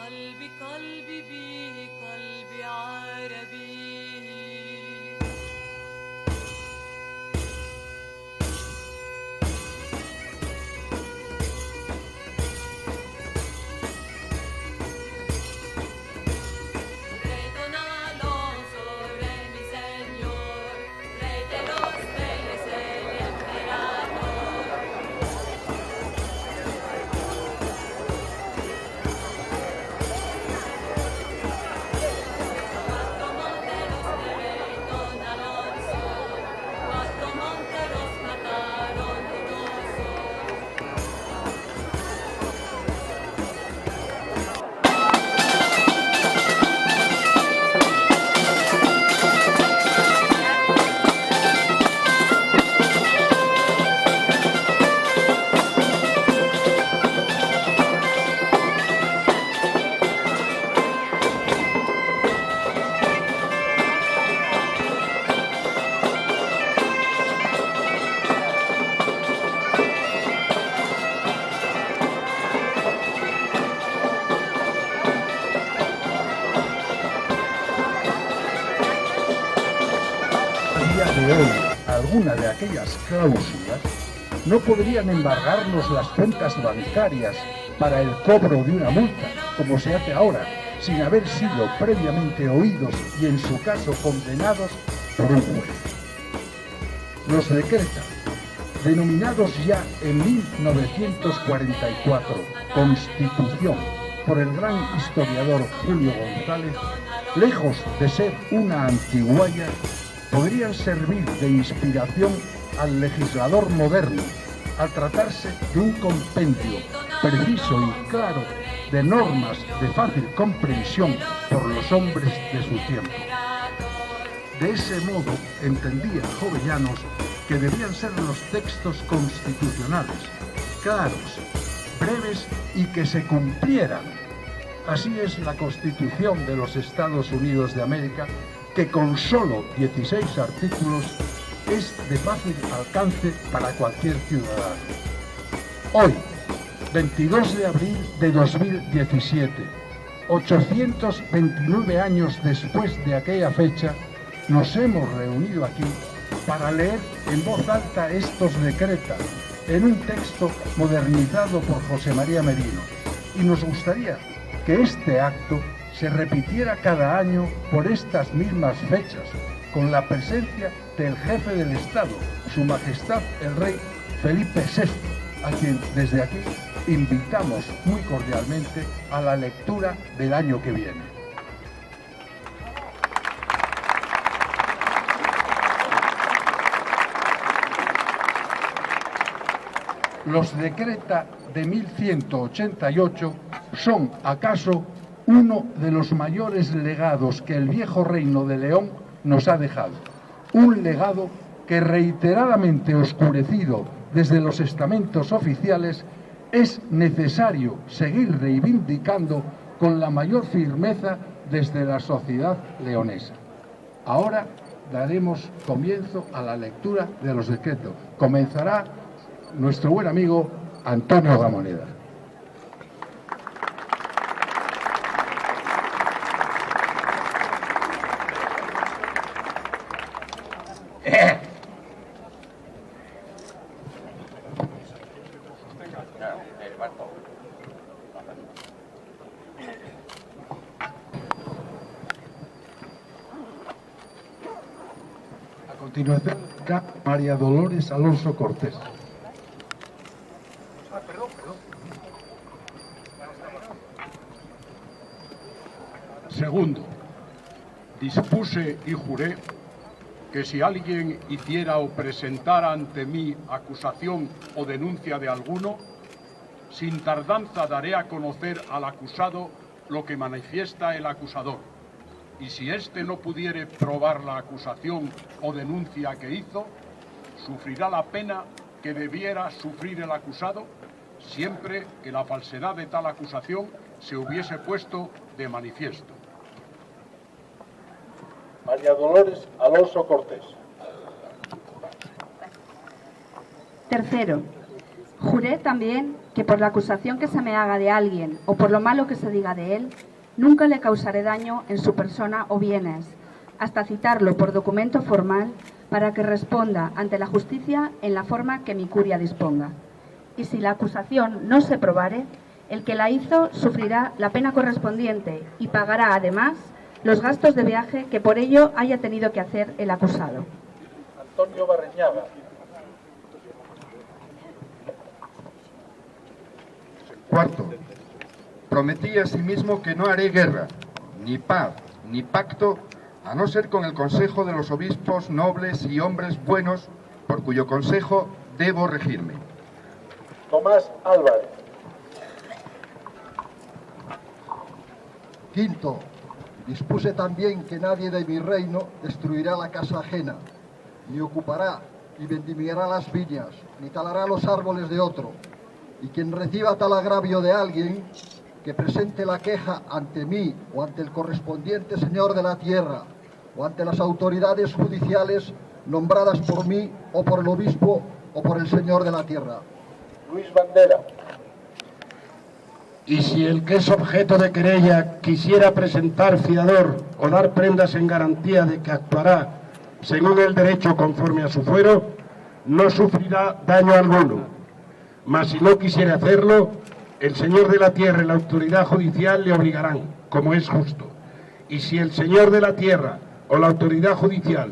قلبي قلبي بيه قلبي عربي De hoy, alguna de aquellas cláusulas no podrían embargarnos las cuentas bancarias para el cobro de una multa, como se hace ahora, sin haber sido previamente oídos y en su caso condenados por un juez. Los decreta, denominados ya en 1944 Constitución por el gran historiador Julio González, lejos de ser una antigualla, podrían servir de inspiración al legislador moderno al tratarse de un compendio preciso y claro de normas de fácil comprensión por los hombres de su tiempo. De ese modo entendía Jovellanos que debían ser los textos constitucionales, claros, breves y que se cumplieran. Así es la Constitución de los Estados Unidos de América, que con solo 16 artículos es de fácil alcance para cualquier ciudadano. Hoy, 22 de abril de 2017, 829 años después de aquella fecha, nos hemos reunido aquí para leer en voz alta estos decretas en un texto modernizado por José María Merino. Y nos gustaría que este acto se repitiera cada año por estas mismas fechas, con la presencia del jefe del Estado, Su Majestad el Rey Felipe VI, a quien desde aquí invitamos muy cordialmente a la lectura del año que viene. Los decreta de 1188 son, acaso, uno de los mayores legados que el viejo reino de León nos ha dejado. Un legado que, reiteradamente oscurecido desde los estamentos oficiales, es necesario seguir reivindicando con la mayor firmeza desde la sociedad leonesa. Ahora daremos comienzo a la lectura de los decretos. Comenzará nuestro buen amigo Antonio Gamoneda. A continuación, María Dolores Alonso Cortés. Segundo, dispuse y juré que si alguien hiciera o presentara ante mí acusación o denuncia de alguno, sin tardanza daré a conocer al acusado lo que manifiesta el acusador, y si éste no pudiere probar la acusación o denuncia que hizo, sufrirá la pena que debiera sufrir el acusado, siempre que la falsedad de tal acusación se hubiese puesto de manifiesto. María Dolores Alonso Cortés. Tercero, juré también que por la acusación que se me haga de alguien o por lo malo que se diga de él, nunca le causaré daño en su persona o bienes, hasta citarlo por documento formal para que responda ante la justicia en la forma que mi curia disponga. Y si la acusación no se probare, el que la hizo sufrirá la pena correspondiente y pagará además los gastos de viaje que por ello haya tenido que hacer el acusado. Antonio Barreñaga. Cuarto, prometí asimismo que no haré guerra, ni paz, ni pacto, a no ser con el consejo de los obispos nobles y hombres buenos, por cuyo consejo debo regirme. Tomás Álvarez. Quinto, dispuse también que nadie de mi reino destruirá la casa ajena, ni ocupará, ni vendimiará las viñas, ni talará los árboles de otro. Y quien reciba tal agravio de alguien, que presente la queja ante mí o ante el correspondiente señor de la tierra o ante las autoridades judiciales nombradas por mí o por el obispo o por el señor de la tierra. Luis Bandera. Y si el que es objeto de querella quisiera presentar fiador o dar prendas en garantía de que actuará según el derecho conforme a su fuero, no sufrirá daño alguno. Mas si no quisiera hacerlo, el señor de la tierra y la autoridad judicial le obligarán, como es justo. Y si el señor de la tierra o la autoridad judicial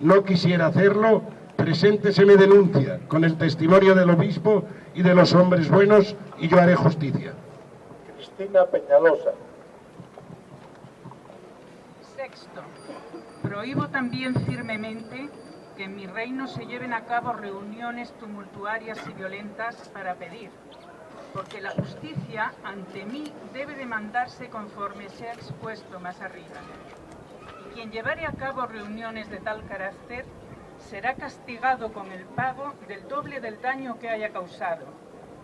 no quisiera hacerlo, presénteseme denuncia con el testimonio del obispo y de los hombres buenos y yo haré justicia. Cristina Peñalosa. Sexto, prohíbo también firmemente que en mi reino se lleven a cabo reuniones tumultuarias y violentas para pedir, porque la justicia ante mí debe demandarse conforme se ha expuesto más arriba. Y quien llevare a cabo reuniones de tal carácter será castigado con el pago del doble del daño que haya causado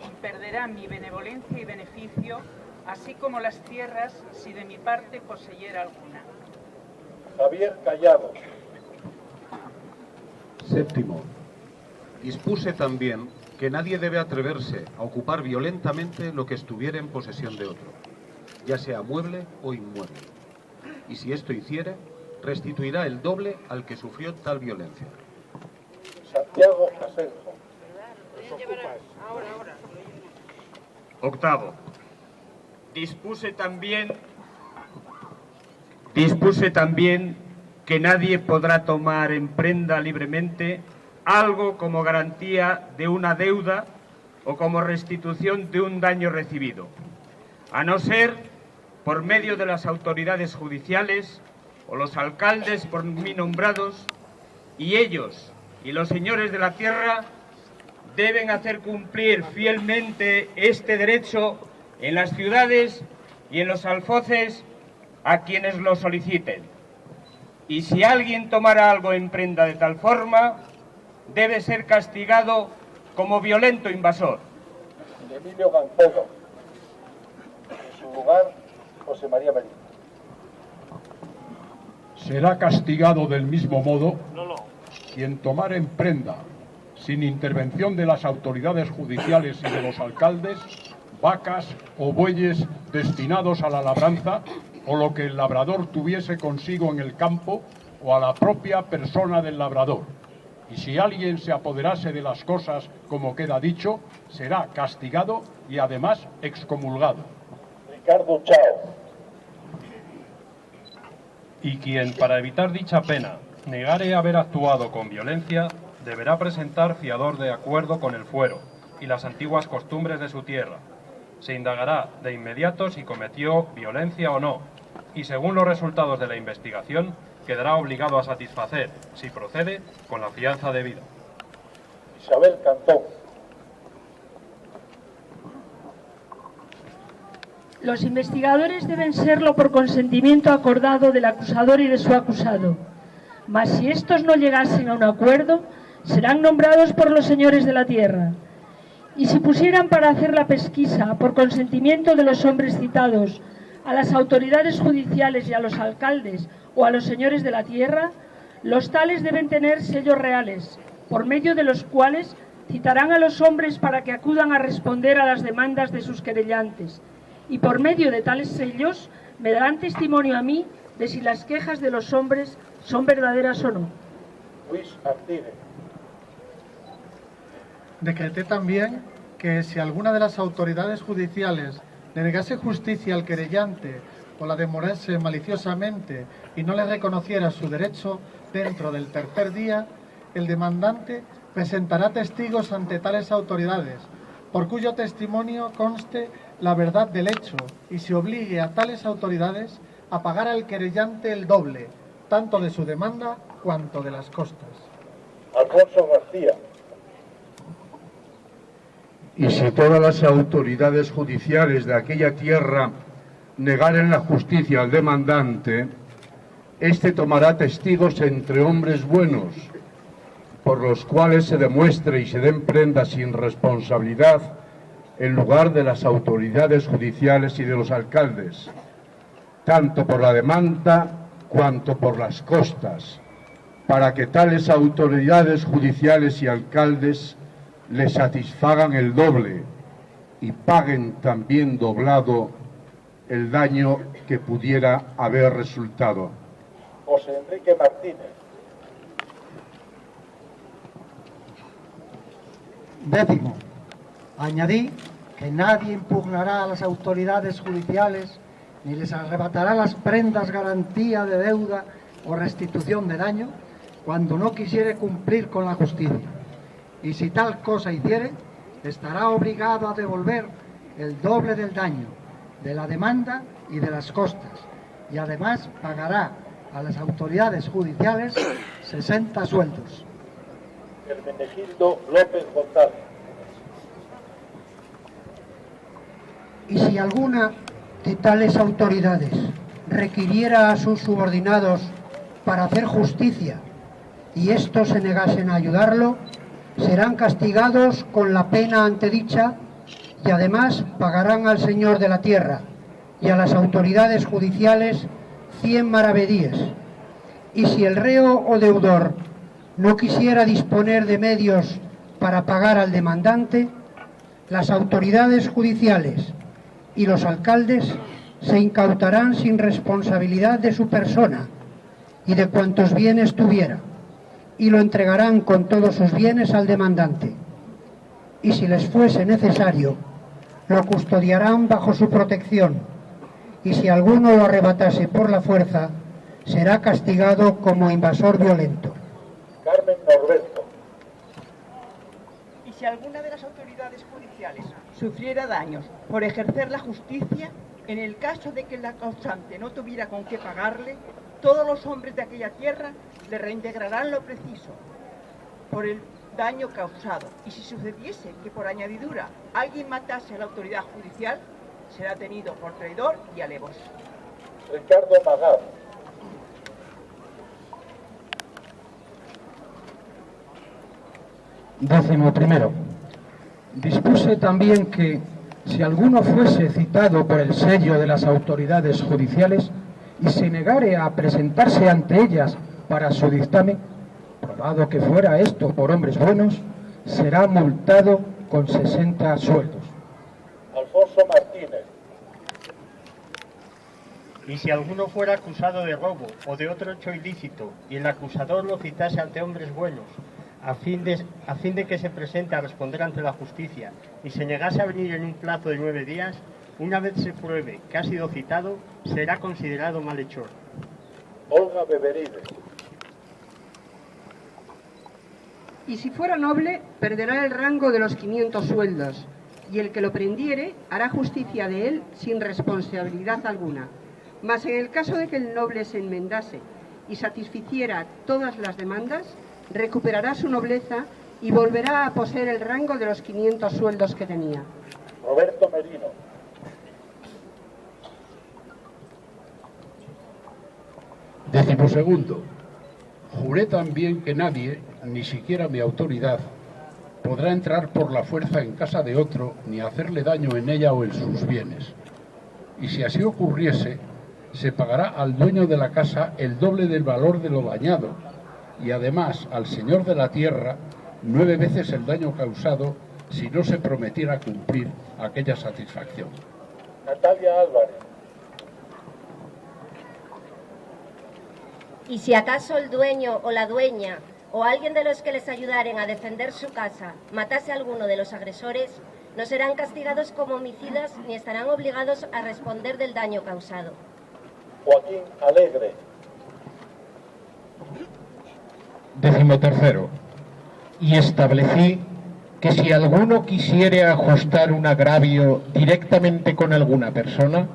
y perderá mi benevolencia y beneficio, así como las tierras, si de mi parte poseyera alguna. Javier Callado. Séptimo, dispuse también que nadie debe atreverse a ocupar violentamente lo que estuviera en posesión de otro, ya sea mueble o inmueble, y si esto hiciere, restituirá el doble al que sufrió tal violencia. Santiago Asenjo. Octavo, dispuse también que nadie podrá tomar en prenda libremente algo como garantía de una deuda o como restitución de un daño recibido, a no ser por medio de las autoridades judiciales o los alcaldes por mí nombrados, y ellos y los señores de la tierra deben hacer cumplir fielmente este derecho en las ciudades y en los alfoces a quienes lo soliciten. Y si alguien tomara algo en prenda de tal forma, debe ser castigado como violento invasor. Emilio Gancedo. En su lugar, José María Merino. Será castigado del mismo modo quien tomara en prenda, sin intervención de las autoridades judiciales y de los alcaldes, vacas o bueyes destinados a la labranza, o lo que el labrador tuviese consigo en el campo, o a la propia persona del labrador. Y si alguien se apoderase de las cosas como queda dicho, será castigado y además excomulgado. Ricardo Chao. Y quien, para evitar dicha pena, negare haber actuado con violencia, deberá presentar fiador de acuerdo con el fuero y las antiguas costumbres de su tierra. Se indagará de inmediato si cometió violencia o no, y según los resultados de la investigación, quedará obligado a satisfacer, si procede, con la fianza debida. Isabel Cantón. Los investigadores deben serlo por consentimiento acordado del acusador y de su acusado, mas si estos no llegasen a un acuerdo, serán nombrados por los señores de la tierra. Y si pusieran para hacer la pesquisa por consentimiento de los hombres citados a las autoridades judiciales y a los alcaldes o a los señores de la tierra, los tales deben tener sellos reales, por medio de los cuales citarán a los hombres para que acudan a responder a las demandas de sus querellantes, y por medio de tales sellos me darán testimonio a mí de si las quejas de los hombres son verdaderas o no. Luis Martínez. Decreté también que si alguna de las autoridades judiciales denegase justicia al querellante o la demorase maliciosamente y no le reconociera su derecho dentro del tercer día, el demandante presentará testigos ante tales autoridades, por cuyo testimonio conste la verdad del hecho y se obligue a tales autoridades a pagar al querellante el doble, tanto de su demanda cuanto de las costas. Alfonso García. Y si todas las autoridades judiciales de aquella tierra negaren la justicia al demandante, éste tomará testigos entre hombres buenos, por los cuales se demuestre y se den prendas sin responsabilidad en lugar de las autoridades judiciales y de los alcaldes, tanto por la demanda cuanto por las costas, para que tales autoridades judiciales y alcaldes le satisfagan el doble y paguen también doblado el daño que pudiera haber resultado. José Enrique Martínez. Décimo, añadí que nadie impugnará a las autoridades judiciales ni les arrebatará las prendas garantía de deuda o restitución de daño cuando no quisiere cumplir con la justicia. Y si tal cosa hiciere, estará obligado a devolver el doble del daño, de la demanda y de las costas, y además pagará a las autoridades judiciales 60 sueldos. Hermenegildo López González. Y si alguna de tales autoridades requiriera a sus subordinados para hacer justicia y estos se negasen a ayudarlo, serán castigados con la pena antedicha y además pagarán al señor de la tierra y a las autoridades judiciales 100 maravedíes. Y si el reo o deudor no quisiera disponer de medios para pagar al demandante, las autoridades judiciales y los alcaldes se incautarán sin responsabilidad de su persona y de cuantos bienes tuviera, y lo entregarán con todos sus bienes al demandante. Y si les fuese necesario, lo custodiarán bajo su protección, y si alguno lo arrebatase por la fuerza, será castigado como invasor violento. Carmen Norberto. Y si alguna de las autoridades judiciales sufriera daños por ejercer la justicia, en el caso de que la causante no tuviera con qué pagarle, todos los hombres de aquella tierra le reintegrarán lo preciso por el daño causado. Y si sucediese que por añadidura alguien matase a la autoridad judicial, será tenido por traidor y alevos. Ricardo Magar. Décimo primero. Dispuse también que, si alguno fuese citado por el sello de las autoridades judiciales y se negare a presentarse ante ellas para su dictamen, probado que fuera esto por hombres buenos, será multado con 60 sueldos. Alfonso Martínez. Y si alguno fuera acusado de robo o de otro hecho ilícito y el acusador lo citase ante hombres buenos, a fin de que se presente a responder ante la justicia y se negase a venir en un plazo de 9 días, una vez se pruebe que ha sido citado, será considerado malhechor. Olga Beberide. Y si fuera noble, perderá el rango de los 500 sueldos, y el que lo prendiere hará justicia de él sin responsabilidad alguna. Mas en el caso de que el noble se enmendase y satisficiera todas las demandas, recuperará su nobleza y volverá a poseer el rango de los 500 sueldos que tenía. Roberto Merino. Décimo segundo. Juré también que nadie, ni siquiera mi autoridad, podrá entrar por la fuerza en casa de otro ni hacerle daño en ella o en sus bienes. Y si así ocurriese, se pagará al dueño de la casa el doble del valor de lo dañado, y además al señor de la tierra 9 veces el daño causado si no se prometiera cumplir aquella satisfacción. Natalia Álvarez. Y si acaso el dueño o la dueña o alguien de los que les ayudaren a defender su casa matase a alguno de los agresores, no serán castigados como homicidas ni estarán obligados a responder del daño causado. Joaquín Alegre. 13º. Y establecí que si alguno quisiere ajustar un agravio directamente con alguna persona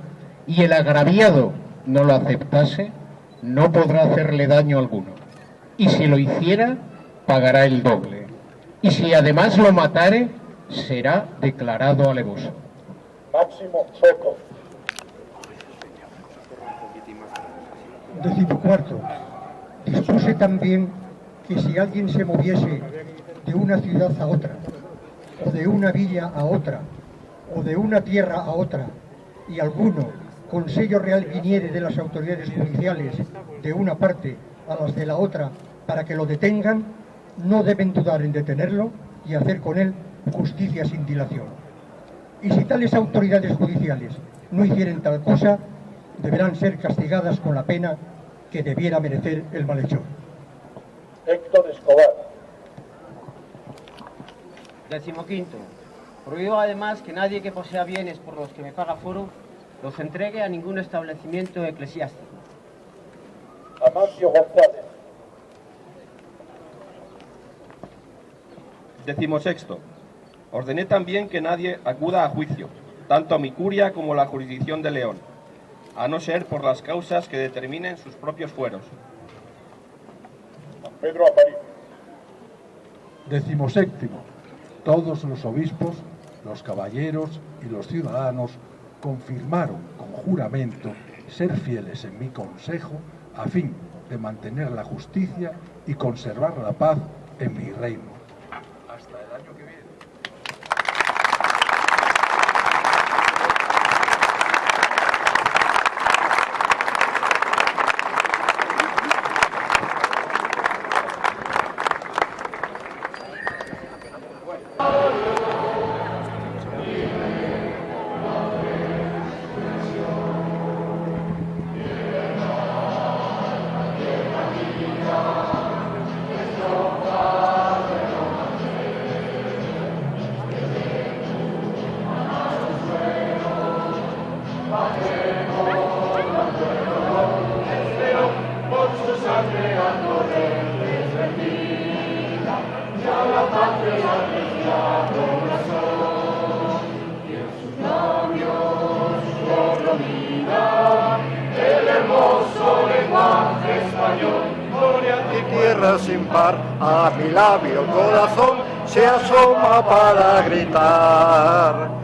y el agraviado no lo aceptase, no podrá hacerle daño alguno. Y si lo hiciera, pagará el doble. Y si además lo matare, será declarado alevoso. Máximo Soco. 14. Dispuse también que si alguien se moviese de una ciudad a otra, o de una villa a otra, o de una tierra a otra, y alguno con sello real viniere de las autoridades judiciales de una parte a las de la otra para que lo detengan, no deben dudar en detenerlo y hacer con él justicia sin dilación. Y si tales autoridades judiciales no hicieren tal cosa, deberán ser castigadas con la pena que debiera merecer el malhechor. Héctor Escobar. 15. Prohíbo además que nadie que posea bienes por los que me paga foro los entregue a ningún establecimiento eclesiástico. Amancio González. 16. Ordené también que nadie acuda a juicio, tanto a mi curia como a la jurisdicción de León, a no ser por las causas que determinen sus propios fueros. Pedro Aparicio. 17. Todos los obispos, los caballeros y los ciudadanos confirmaron con juramento ser fieles en mi consejo a fin de mantener la justicia y conservar la paz en mi reino. Hasta el año que viene. Sin par, a mi labio el corazón se asoma para gritar.